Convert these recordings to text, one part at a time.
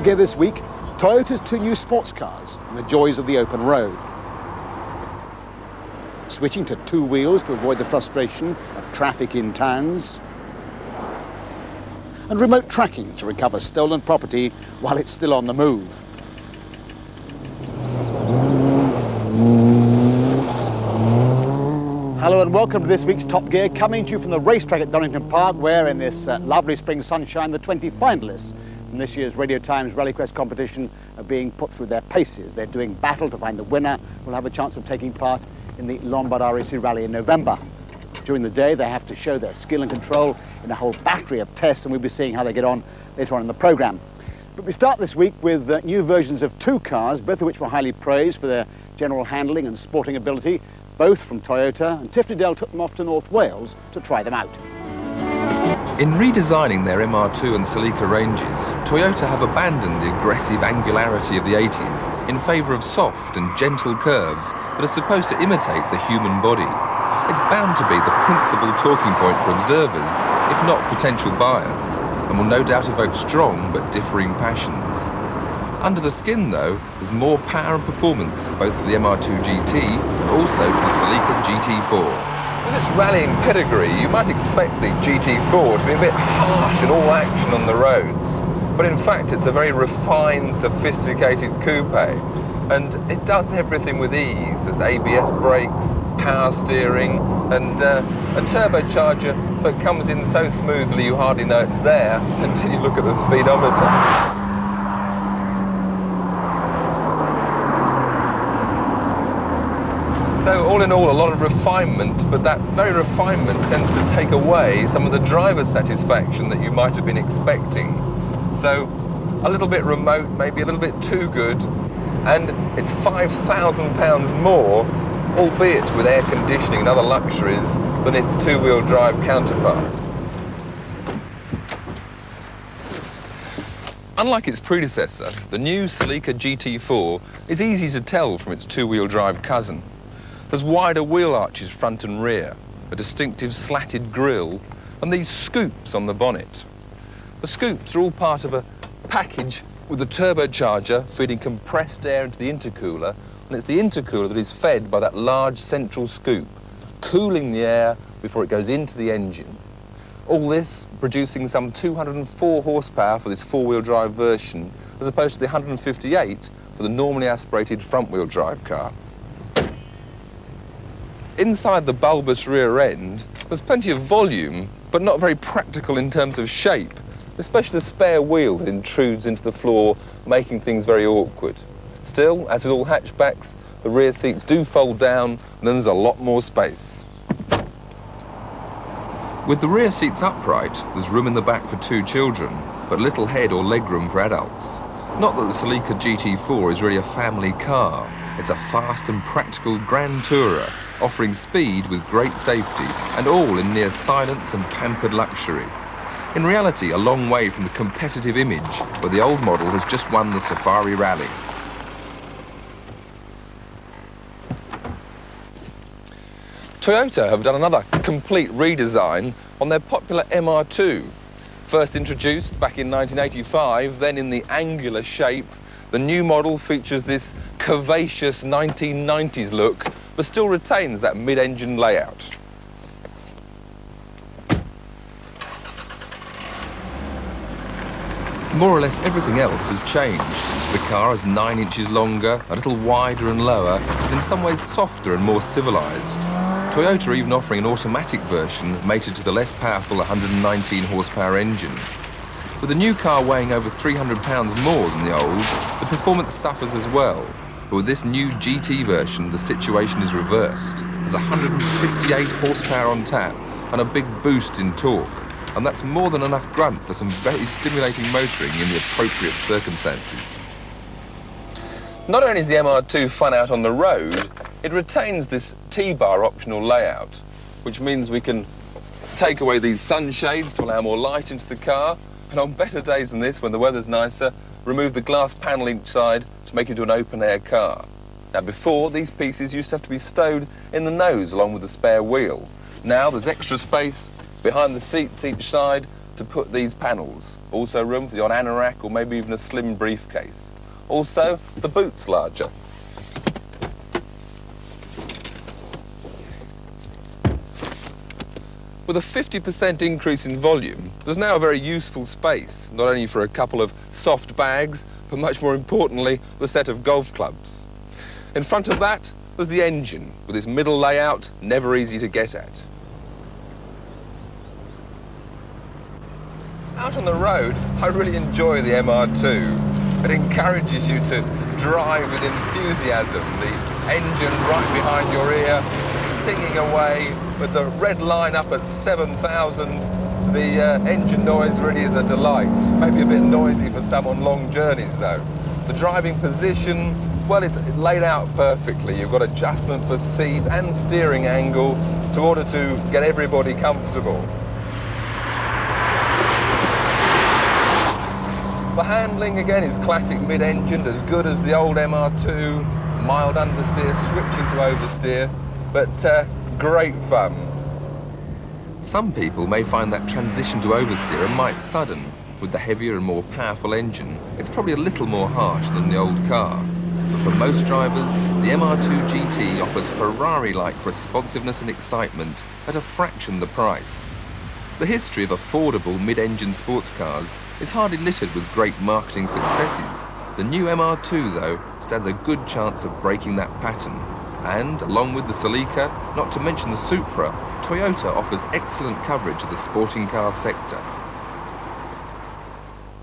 Again this week, Toyota's two new sports cars and the joys of the open road. Switching to two wheels to avoid the frustration of traffic in towns. And remote tracking to recover stolen property while it's still on the move. Hello and welcome to this week's Top Gear, coming to you from the racetrack at Donington Park, where in this lovely spring sunshine, the 20 finalists from this year's Radio Times Rallyquest competition are being put through their paces. They're doing battle to find the winner who will have a chance of taking part in the Lombard RAC Rally in November. During the day, they have to show their skill and control in a whole battery of tests, and we'll be seeing how they get on later on in the programme. But we start this week with new versions of two cars, both of which were highly praised for their general handling and sporting ability, both from Toyota, and Tiff Needell took them off to North Wales to try them out. In redesigning their MR2 and Celica ranges, Toyota have abandoned the aggressive angularity of the 80s in favour of soft and gentle curves that are supposed to imitate the human body. It's bound to be the principal talking point for observers, if not potential buyers, and will no doubt evoke strong but differing passions. Under the skin, though, there's more power and performance, both for the MR2 GT and also for the Celica GT4. With its rallying pedigree, you might expect the GT4 to be a bit harsh and all action on the roads. But in fact, it's a very refined, sophisticated coupe. And it does everything with ease. There's ABS brakes, power steering, and a turbocharger that comes in so smoothly you hardly know it's there until you look at the speedometer. So all in all, a lot of refinement, but that very refinement tends to take away some of the driver satisfaction that you might have been expecting. So a little bit remote, maybe a little bit too good, and it's £5,000 more, albeit with air conditioning and other luxuries, than its two-wheel drive counterpart. Unlike its predecessor, the new Celica GT4 is easy to tell from its two-wheel drive cousin. There's wider wheel arches front and rear, a distinctive slatted grille, and these scoops on the bonnet. The scoops are all part of a package with a turbocharger feeding compressed air into the intercooler, and it's the intercooler that is fed by that large central scoop, cooling the air before it goes into the engine. All this producing some 204 horsepower for this four-wheel drive version, as opposed to the 158 for the normally aspirated front-wheel drive car. Inside the bulbous rear end, there's plenty of volume, but not very practical in terms of shape, especially the spare wheel that intrudes into the floor, making things very awkward. Still, as with all hatchbacks, the rear seats do fold down, and then there's a lot more space. With the rear seats upright, there's room in the back for two children, but little head or legroom for adults. Not that the Celica GT4 is really a family car. It's a fast and practical grand tourer, offering speed with great safety, and all in near silence and pampered luxury. In reality, a long way from the competitive image where the old model has just won the Safari Rally. Toyota have done another complete redesign on their popular MR2. First introduced back in 1985, then in the angular shape, the new model features this curvaceous 1990s look, but still retains that mid-engine layout. More or less everything else has changed. The car is 9 inches longer, a little wider and lower, and in some ways softer and more civilised. Toyota are even offering an automatic version mated to the less powerful 119 horsepower engine. With the new car weighing over 300 pounds more than the old, the performance suffers as well. But with this new GT version, the situation is reversed. There's 158 horsepower on tap and a big boost in torque. And that's more than enough grunt for some very stimulating motoring in the appropriate circumstances. Not only is the MR2 fun out on the road, it retains this T-bar optional layout, which means we can take away these sunshades to allow more light into the car, and on better days than this, when the weather's nicer, remove the glass panel each side to make it into an open-air car. Now before, these pieces used to have to be stowed in the nose along with the spare wheel. Now there's extra space behind the seats each side to put these panels. Also room for the odd anorak or maybe even a slim briefcase. Also, the boot's larger. With a 50% increase in volume, there's now a very useful space, not only for a couple of soft bags, but much more importantly, the set of golf clubs. In front of that, there's the engine, with its middle layout never easy to get at. Out on the road, I really enjoy the MR2. It encourages you to drive with enthusiasm, the engine right behind your ear, singing away, with the red line up at 7,000. The engine noise really is a delight. Maybe a bit noisy for some on long journeys, though. The driving position, well, it's laid out perfectly. You've got adjustment for seat and steering angle in order to get everybody comfortable. The handling, again, is classic mid-engined, as good as the old MR2. Mild understeer, switching to oversteer, but great fun. Some people may find that transition to oversteer a mite sudden. With the heavier and more powerful engine, it's probably a little more harsh than the old car. But for most drivers, the MR2 GT offers Ferrari-like responsiveness and excitement at a fraction the price. The history of affordable mid-engine sports cars is hardly littered with great marketing successes. The new MR2, though, stands a good chance of breaking that pattern. And, along with the Celica, not to mention the Supra, Toyota offers excellent coverage of the sporting car sector.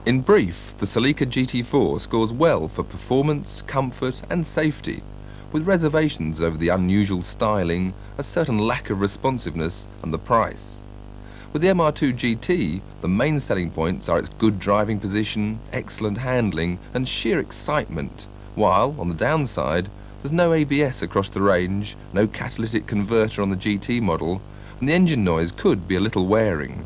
In brief, the Celica GT4 scores well for performance, comfort and safety, with reservations over the unusual styling, a certain lack of responsiveness and the price. With the MR2 GT, the main selling points are its good driving position, excellent handling and sheer excitement, while, on the downside, there's no ABS across the range, no catalytic converter on the GT model, and the engine noise could be a little wearing.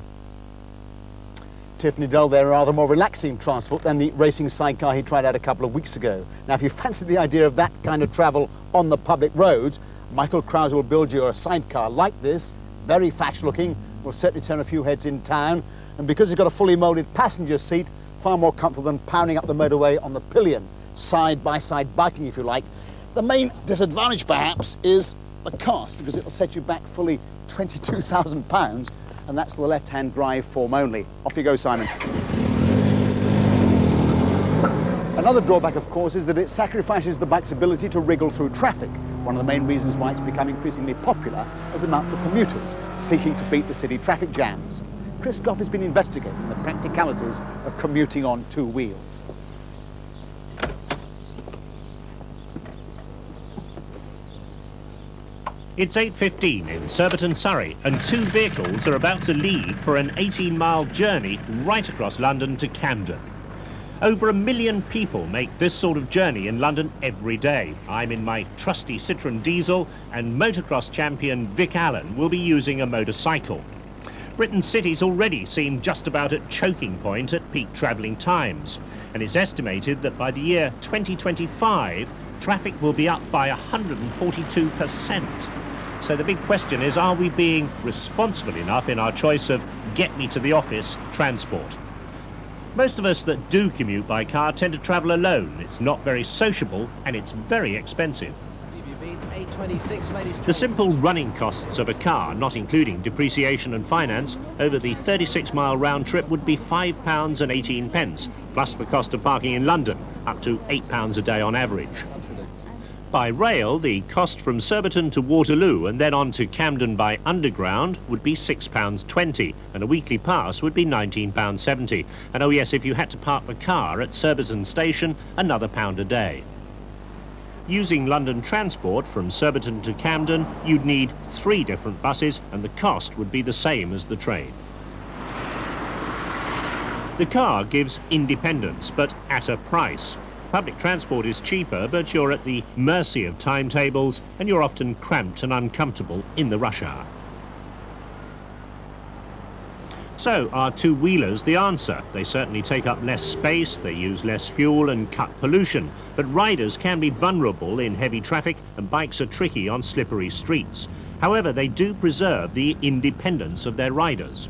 Tiff, Needell, they're rather more relaxing transport than the racing sidecar he tried out a couple of weeks ago. Now, if you fancy the idea of that kind of travel on the public roads, Michael Krause will build you a sidecar like this, very fash-looking, will certainly turn a few heads in town, and because it's got a fully moulded passenger seat, far more comfortable than pounding up the motorway on the pillion, side-by-side biking, if you like. The main disadvantage, perhaps, is the cost, because it'll set you back fully £22,000, and that's the left-hand drive form only. Off you go, Simon. Another drawback, of course, is that it sacrifices the bike's ability to wriggle through traffic, one of the main reasons why it's become increasingly popular as a mount for commuters seeking to beat the city traffic jams. Chris Goffey's been investigating the practicalities of commuting on two wheels. It's 8:15 in Surbiton, Surrey, and two vehicles are about to leave for an 18-mile journey right across London to Camden. Over 1 million people make this sort of journey in London every day. I'm in my trusty Citroën diesel, and motocross champion Vic Allen will be using a motorcycle. Britain's cities already seem just about at choking point at peak travelling times, and it's estimated that by the year 2025, traffic will be up by 142%. So the big question is, are we being responsible enough in our choice of get-me-to-the-office transport? Most of us that do commute by car tend to travel alone. It's not very sociable and it's very expensive. The simple running costs of a car, not including depreciation and finance, over the 36-mile round trip would be £5.18, plus the cost of parking in London, up to £8 a day on average. By rail, the cost from Surbiton to Waterloo and then on to Camden by underground would be £6.20, and a weekly pass would be £19.70. And oh yes, if you had to park the car at Surbiton station, another £1 a day. Using London transport from Surbiton to Camden, you'd need 3 different buses, and the cost would be the same as the train. The car gives independence, but at a price. Public transport is cheaper, but you're at the mercy of timetables, and you're often cramped and uncomfortable in the rush hour. So, are two-wheelers the answer? They certainly take up less space, they use less fuel and cut pollution, but riders can be vulnerable in heavy traffic and bikes are tricky on slippery streets. However, they do preserve the independence of their riders.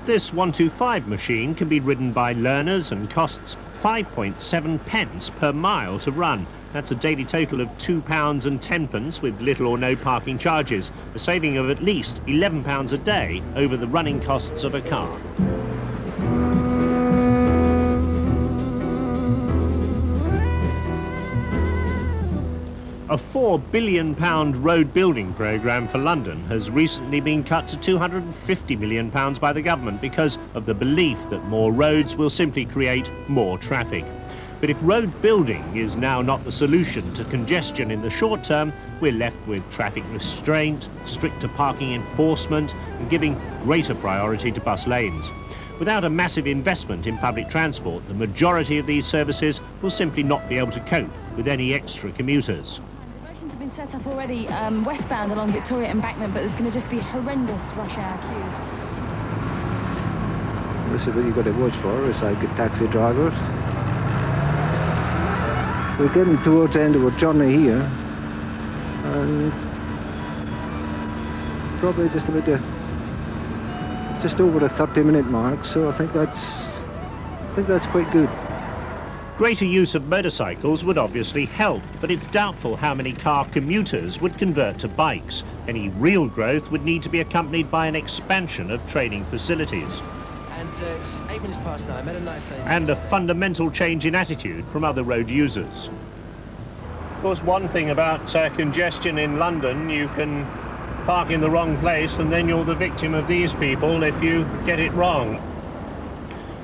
This 125 machine can be ridden by learners and costs 5.7 pence per mile to run. That's a daily total of £2.10 with little or no parking charges, a saving of at least £11 a day over the running costs of a car. A £4 billion road building programme for London has recently been cut to £250 million by the government because of the belief that more roads will simply create more traffic. But if road building is now not the solution to congestion in the short term, we're left with traffic restraint, stricter parking enforcement, and giving greater priority to bus lanes. Without a massive investment in public transport, the majority of these services will simply not be able to cope with any extra commuters. Diversions have been set up already westbound along Victoria Embankment, but there's going to just be horrendous rush hour queues. This is what you've got to watch for, is like good taxi drivers. We're getting towards the end of our journey here, and probably just about just over a 30-minute mark, so I think that's quite good. Greater use of motorcycles would obviously help, but it's doubtful how many car commuters would convert to bikes. Any real growth would need to be accompanied by an expansion of training facilities. It's 8 minutes past 9. I met a nice lady. And a fundamental change in attitude from other road users. Of course, one thing about congestion in London, you can park in the wrong place and then you're the victim of these people if you get it wrong.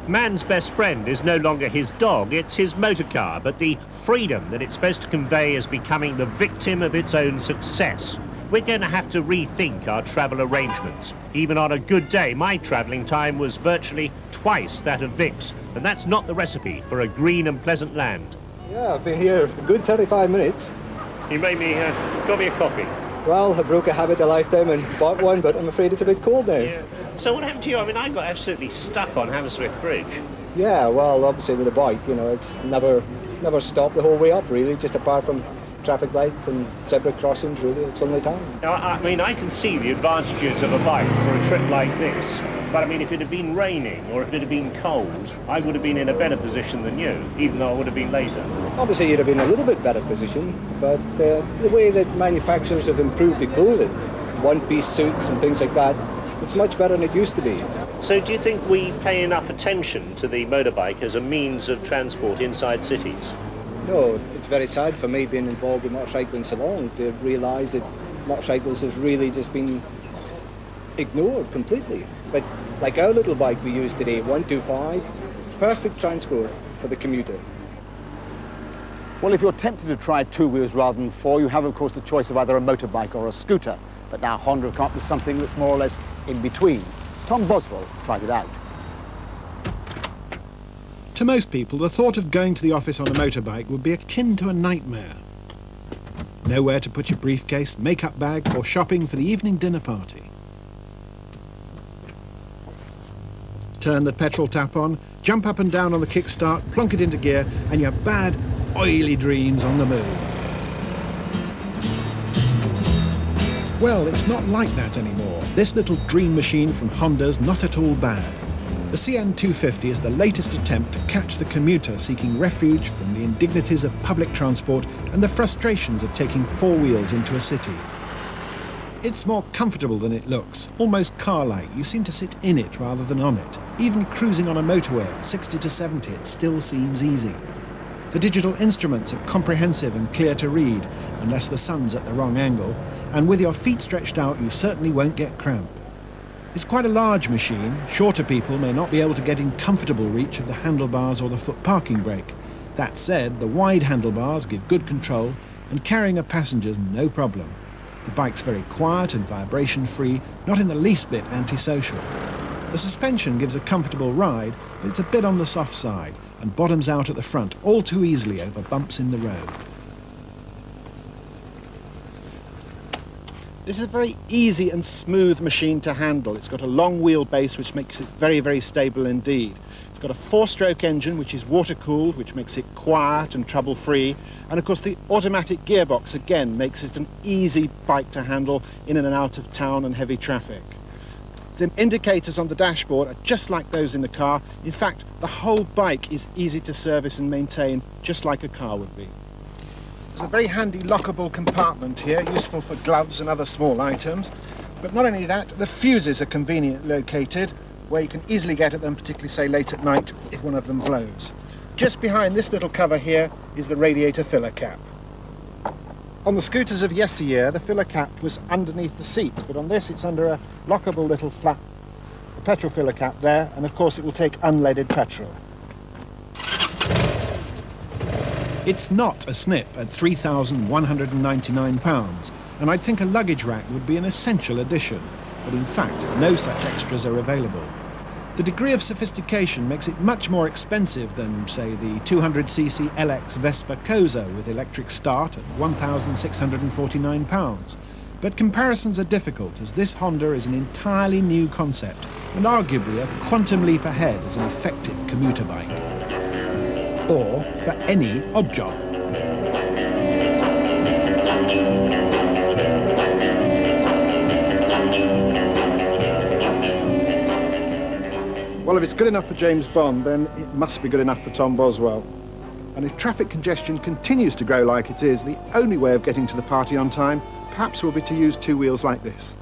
Man's best friend is no longer his dog, it's his motor car, but the freedom that it's supposed to convey is becoming the victim of its own success. We're going to have to rethink our travel arrangements. Even on a good day, my travelling time was virtually twice that of Vic's, and that's not the recipe for a green and pleasant land. Yeah, I've been here a good 35 minutes. You made me got me a coffee. Well, I broke a habit a lifetime and bought one, but I'm afraid it's a bit cold now. Yeah. So what happened to you? I mean, I got absolutely stuck on Hammersmith Bridge. Yeah, well, obviously with a bike, you know, it's never stopped the whole way up, really, just apart from traffic lights and zebra crossings, really, it's only time. Now, I mean, I can see the advantages of a bike for a trip like this, but I mean, if it had been raining or if it had been cold, I would have been in a better position than you, even though I would have been later. Obviously, you'd have been in a little bit better position, but the way that manufacturers have improved the clothing, one-piece suits and things like that, it's much better than it used to be. So do you think we pay enough attention to the motorbike as a means of transport inside cities? No, it's very sad for me being involved in motorcycling so long to realise that motorcycles has really just been ignored completely. But like our little bike we use today, 125, perfect transport for the commuter. Well, if you're tempted to try 2 wheels rather than 4, you have, of course, the choice of either a motorbike or a scooter. But now Honda have come up with something that's more or less in between. Tom Boswell tried it out. To most people, the thought of going to the office on a motorbike would be akin to a nightmare. Nowhere to put your briefcase, makeup bag, or shopping for the evening dinner party. Turn the petrol tap on, jump up and down on the kickstart, plonk it into gear, and your bad, oily dreams on the move. Well, it's not like that anymore. This little dream machine from Honda's not at all bad. The CN250 is the latest attempt to catch the commuter seeking refuge from the indignities of public transport and the frustrations of taking 4 wheels into a city. It's more comfortable than it looks, almost car-like. You seem to sit in it rather than on it. Even cruising on a motorway at 60 to 70, it still seems easy. The digital instruments are comprehensive and clear to read, unless the sun's at the wrong angle, and with your feet stretched out, you certainly won't get cramp. It's quite a large machine. Shorter people may not be able to get in comfortable reach of the handlebars or the foot parking brake. That said, the wide handlebars give good control, and carrying a passenger's no problem. The bike's very quiet and vibration-free, not in the least bit antisocial. The suspension gives a comfortable ride, but it's a bit on the soft side, and bottoms out at the front all too easily over bumps in the road. This is a very easy and smooth machine to handle. It's got a long wheelbase, which makes it very, very stable indeed. It's got a 4-stroke engine, which is water-cooled, which makes it quiet and trouble-free. And of course, the automatic gearbox, again, makes it an easy bike to handle in and out of town and heavy traffic. The indicators on the dashboard are just like those in the car. In fact, the whole bike is easy to service and maintain, just like a car would be. There's a very handy lockable compartment here, useful for gloves and other small items. But not only that, the fuses are conveniently located, where you can easily get at them, particularly, say, late at night, if one of them blows. Just behind this little cover here is the radiator filler cap. On the scooters of yesteryear, the filler cap was underneath the seat, but on this it's under a lockable little flap, the petrol filler cap there, and of course it will take unleaded petrol. It's not a snip at £3,199, and I'd think a luggage rack would be an essential addition, but in fact no such extras are available. The degree of sophistication makes it much more expensive than, say, the 200cc LX Vespa Cozo with electric start at £1,649. But comparisons are difficult, as this Honda is an entirely new concept and arguably a quantum leap ahead as an effective commuter bike. Or for any odd job. Well, if it's good enough for James Bond, then it must be good enough for Tom Boswell. And if traffic congestion continues to grow like it is, the only way of getting to the party on time perhaps will be to use two wheels like this.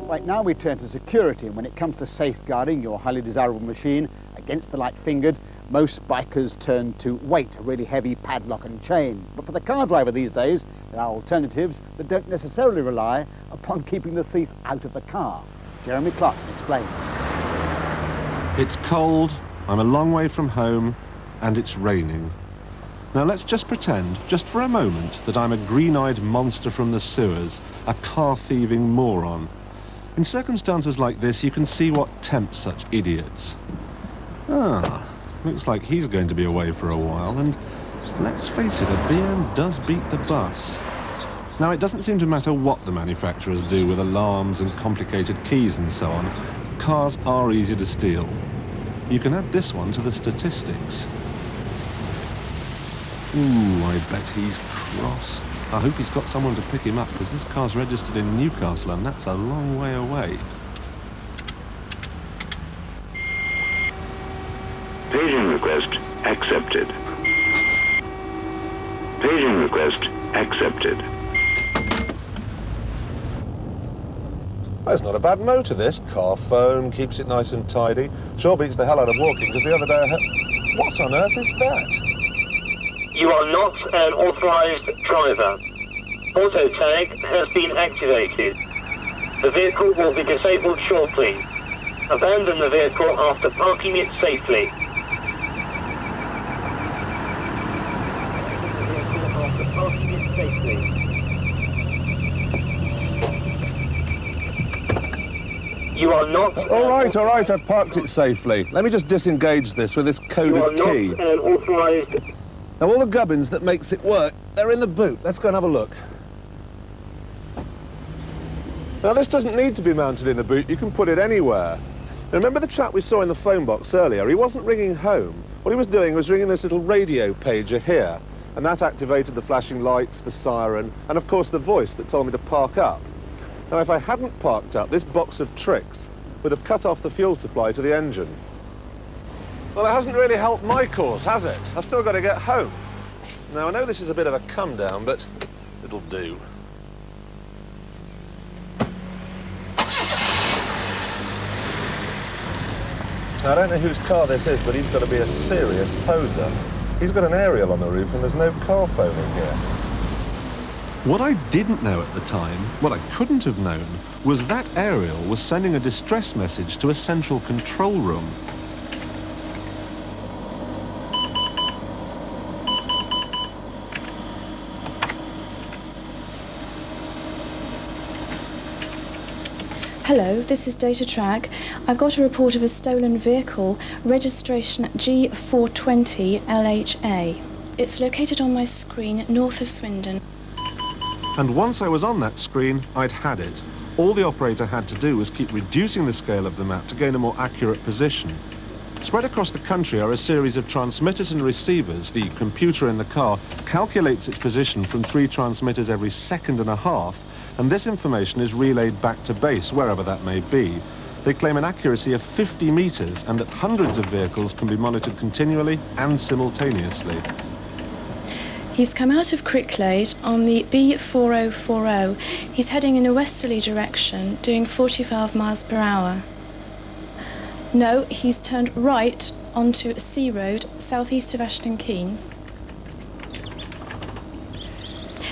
Right, now we turn to security, and when it comes to safeguarding your highly desirable machine against the light-fingered, most bikers turn to weight, a really heavy padlock and chain. But for the car driver these days, there are alternatives that don't necessarily rely upon keeping the thief out of the car. Jeremy Clarkson explains. It's cold, I'm a long way from home, and it's raining. Now let's just pretend, just for a moment, that I'm a green-eyed monster from the sewers, a car-thieving moron. In circumstances like this, you can see what tempts such idiots. Ah, looks like he's going to be away for a while, and let's face it, a BM does beat the bus. Now, it doesn't seem to matter what the manufacturers do with alarms and complicated keys and so on. Cars are easy to steal. You can add this one to the statistics. Ooh, I bet he's cross. I hope he's got someone to pick him up, because this car's registered in Newcastle, and that's a long way away. Paging request accepted. Paging request accepted. Well, it's not a bad motor, this. Car phone, keeps it nice and tidy. Sure beats the hell out of walking, because the other day I had... What on earth is that? You are not an authorized driver. Auto tag has been activated. The vehicle will be disabled shortly. Abandon the vehicle after parking it safely. You are not... All right, I've parked it safely. Let me just disengage this with this coded key. You are not an authorized... Now, all the gubbins that makes it work, they're in the boot. Let's go and have a look. Now, this doesn't need to be mounted in the boot. You can put it anywhere. Now, remember the chap we saw in the phone box earlier? He wasn't ringing home. What he was doing was ringing this little radio pager here, and that activated the flashing lights, the siren, and, of course, the voice that told me to park up. Now, if I hadn't parked up, this box of tricks would have cut off the fuel supply to the engine. Well, it hasn't really helped my cause, has it? I've still got to get home. Now, I know this is a bit of a come-down, but it'll do. Now, I don't know whose car this is, but he's got to be a serious poser. He's got an aerial on the roof, and there's no car phone in here. What I didn't know at the time, what I couldn't have known, was that aerial was sending a distress message to a central control room. Hello, this is Data Track. I've got a report of a stolen vehicle, registration G420 LHA. It's located on my screen north of Swindon. And once I was on that screen, I'd had it. All the operator had to do was keep reducing the scale of the map to gain a more accurate position. Spread across the country are a series of transmitters and receivers. The computer in the car calculates its position from 3 transmitters every second and a half, and this information is relayed back to base, wherever that may be. They claim an accuracy of 50 metres and that hundreds of vehicles can be monitored continually and simultaneously. He's come out of Cricklade on the B4040. He's heading in a westerly direction, doing 45 miles per hour. No, he's turned right onto a sea road southeast of Ashton Keynes.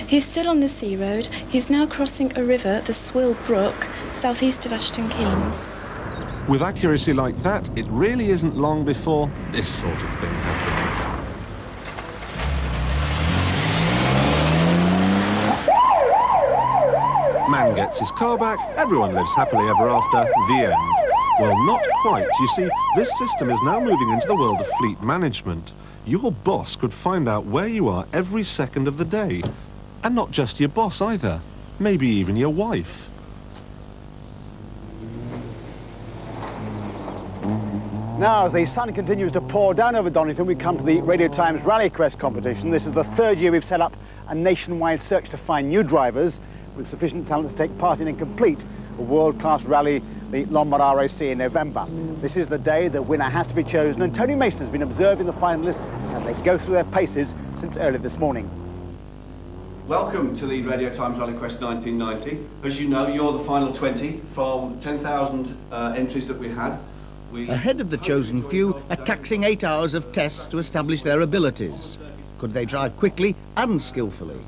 He's still on the sea road. He's now crossing a river, the Swill Brook, southeast of Ashton Keynes. With accuracy like that, it really isn't long before this sort of thing happens. Man gets his car back, everyone lives happily ever after, the end. Well, not quite. You see, this system is now moving into the world of fleet management. Your boss could find out where you are every second of the day. And not just your boss either. Maybe even your wife. Now, as the sun continues to pour down over Donington, we come to the Radio Times Rallyquest competition. This is the third year we've set up a nationwide search to find new drivers with sufficient talent to take part in and complete a world-class rally, the Lombard RAC, in November. This is the day the winner has to be chosen, and Tony Mason has been observing the finalists as they go through their paces since early this morning. Welcome to the Radio Times Rallyquest 1990. As you know, you're the final 20 from 10,000 entries that we had. Ahead of the chosen few, a taxing 8 hours of tests to establish their abilities. Could they drive quickly and skillfully?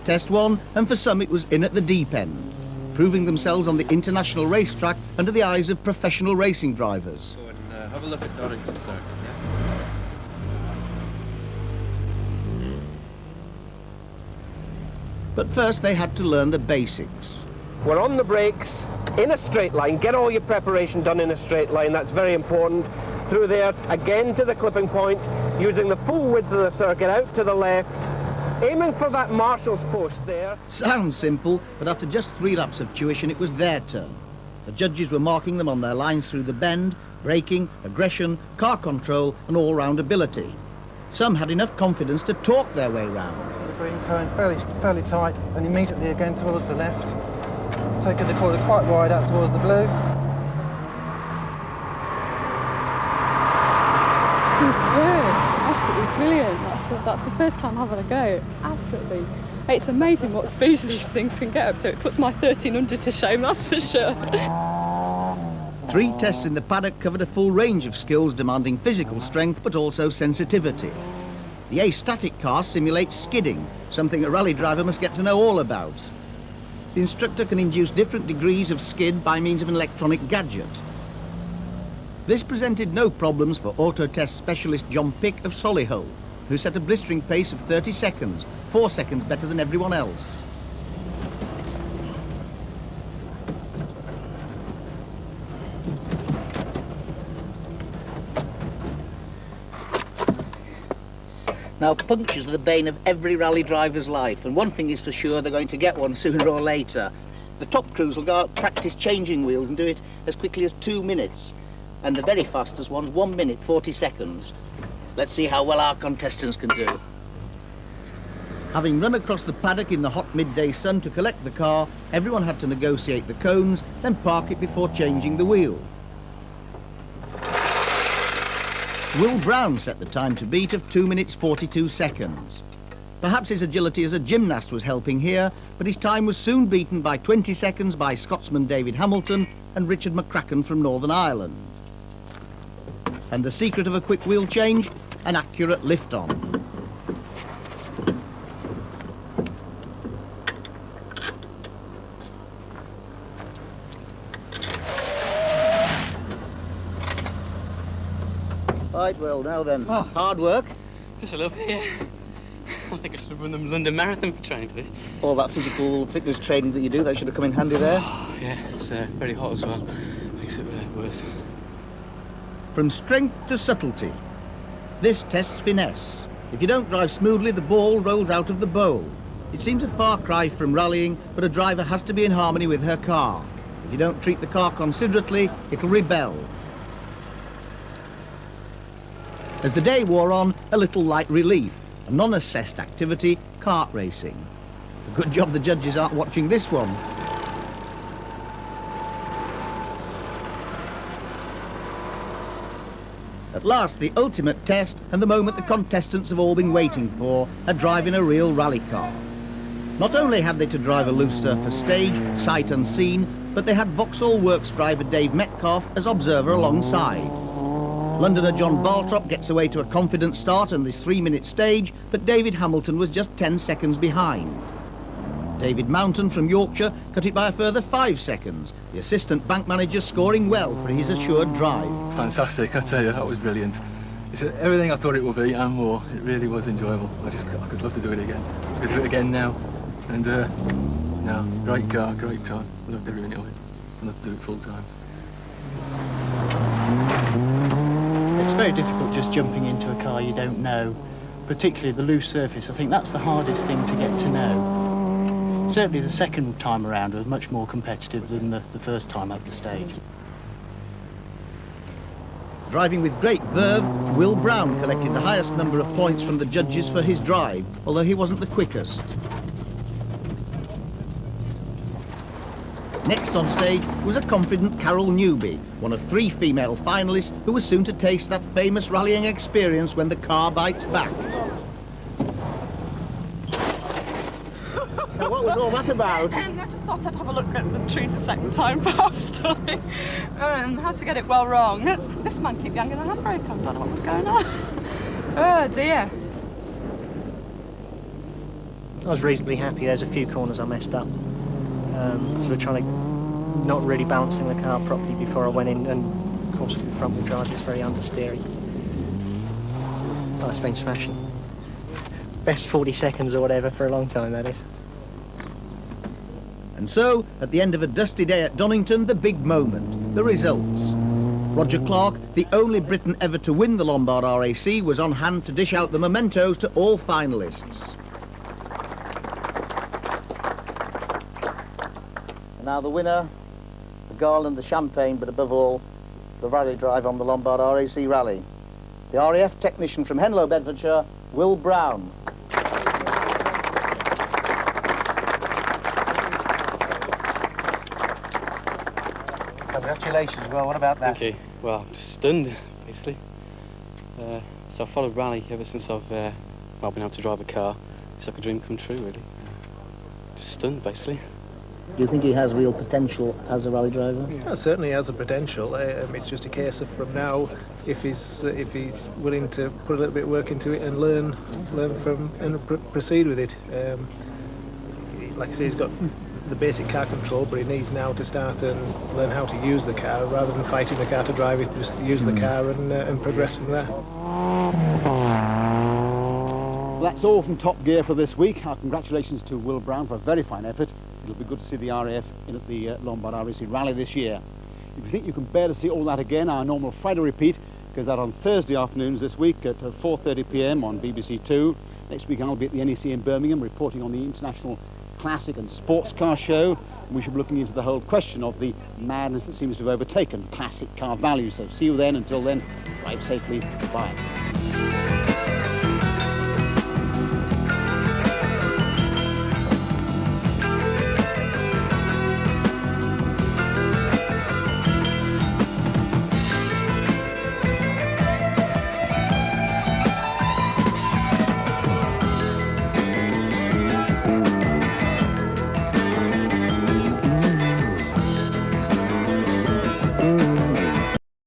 Test 1, and for some it was in at the deep end, proving themselves on the international racetrack under the eyes of professional racing drivers. Go and have a look at Donington Circuit. But first they had to learn the basics. We're on the brakes, in a straight line. Get all your preparation done in a straight line, that's very important. Through there, again to the clipping point, using the full width of the circuit out to the left, aiming for that marshal's post there. Sounds simple, but after just 3 laps of tuition, it was their turn. The judges were marking them on their lines through the bend, braking, aggression, car control, and all-round ability. Some had enough confidence to talk their way round. The green cone fairly tight, and immediately again towards the left. Taking the corner quite wide out towards the blue. Superb, absolutely brilliant. That's the first time having a go. It's amazing what speeds these things can get up to. It puts my 1300 to shame, that's for sure. 3 tests in the paddock covered a full range of skills demanding physical strength but also sensitivity. The astatic car simulates skidding, something a rally driver must get to know all about. The instructor can induce different degrees of skid by means of an electronic gadget. This presented no problems for auto test specialist John Pick of Solihull, who set a blistering pace of 30 seconds, 4 seconds better than everyone else. Now, punctures are the bane of every rally driver's life, and one thing is for sure, they're going to get one sooner or later. The top crews will go out, practice changing wheels and do it as quickly as 2 minutes, and the very fastest one's 1 minute, 40 seconds. Let's see how well our contestants can do. Having run across the paddock in the hot midday sun to collect the car, everyone had to negotiate the cones, then park it before changing the wheel. Will Brown set the time to beat of 2 minutes 42 seconds. Perhaps his agility as a gymnast was helping here, but his time was soon beaten by 20 seconds by Scotsman David Hamilton and Richard McCracken from Northern Ireland. And the secret of a quick wheel change? An accurate lift-on. Right, well, now then. Oh. Hard work? Just a little bit, yeah. I think I should have run the London Marathon for training for this. All that physical fitness training that you do, that should have come in handy there. Oh, yeah, it's very hot as well. Makes it worse. From strength to subtlety. This tests finesse. If you don't drive smoothly, the ball rolls out of the bowl. It seems a far cry from rallying, but a driver has to be in harmony with her car. If you don't treat the car considerately, it'll rebel. As the day wore on, a little light relief, a non-assessed activity, kart racing. Good job the judges aren't watching this one. At last, the ultimate test and the moment the contestants have all been waiting for, a drive in a real rally car. Not only had they to drive a loose surface stage, sight unseen, but they had Vauxhall Works driver Dave Metcalf as observer alongside. Londoner John Baltrop gets away to a confident start on this 3-minute stage, but David Hamilton was just 10 seconds behind. David Mountain from Yorkshire cut it by a further 5 seconds, the assistant bank manager scoring well for his assured drive. Fantastic, I tell you, that was brilliant. It's everything I thought it would be and more. It really was enjoyable. I could love to do it again. I could do it again now. And no, great car, great time. I loved every minute of it. I'd love to do it full time. It's very difficult just jumping into a car you don't know, particularly the loose surface. I think that's the hardest thing to get to know. Certainly the second time around was much more competitive than the first time up the stage. Driving with great verve, Will Brown collected the highest number of points from the judges for his drive, although he wasn't the quickest. Next on stage was a confident Carol Newby, one of 3 female finalists who was soon to taste that famous rallying experience when the car bites back. Now, what was all that about? I just thought I'd have a look at the trees a second time first. And how to get it well wrong. This man kept yanking the handbrake. I don't know what was going on. Oh dear. I was reasonably happy. There's a few corners I messed up. Sort of trying to not really balancing the car properly before I went in, and of course with front wheel drive it's very understeery. Oh, it's been smashing. Best 40 seconds or whatever for a long time, that is. And so, at the end of a dusty day at Donington, the big moment, the results. Roger Clark, the only Briton ever to win the Lombard RAC, was on hand to dish out the mementos to all finalists. And now the winner, the garland, the champagne, but above all, the rally drive on the Lombard RAC Rally. The RAF technician from Henlow, Bedfordshire, Will Brown. Congratulations, Will. What about that? Thank you. Well, I'm just stunned, basically. So I've followed rally ever since I've been able to drive a car. It's like a dream come true, really. Just stunned, basically. Do you think he has real potential as a rally driver? Yeah, certainly has the potential. It's just a case of from now, if he's willing to put a little bit of work into it and learn from and proceed with it. Like I say, he's got the basic car control, but he needs now to start and learn how to use the car rather than fighting the car to drive it. Just use the car and progress from there. Well, that's all from Top Gear for this week. Our congratulations to Will Brown for a very fine effort. It'll be good to see the RAF in at the Lombard RAC Rally this year. If you think you can bear to see all that again, our normal Friday repeat goes out on Thursday afternoons this week at 4:30 p.m. on BBC Two. Next week I'll be at the NEC in Birmingham reporting on the International Classic and Sports Car Show. We should be looking into the whole question of the madness that seems to have overtaken classic car value. So see you then. Until then, drive safely. Goodbye.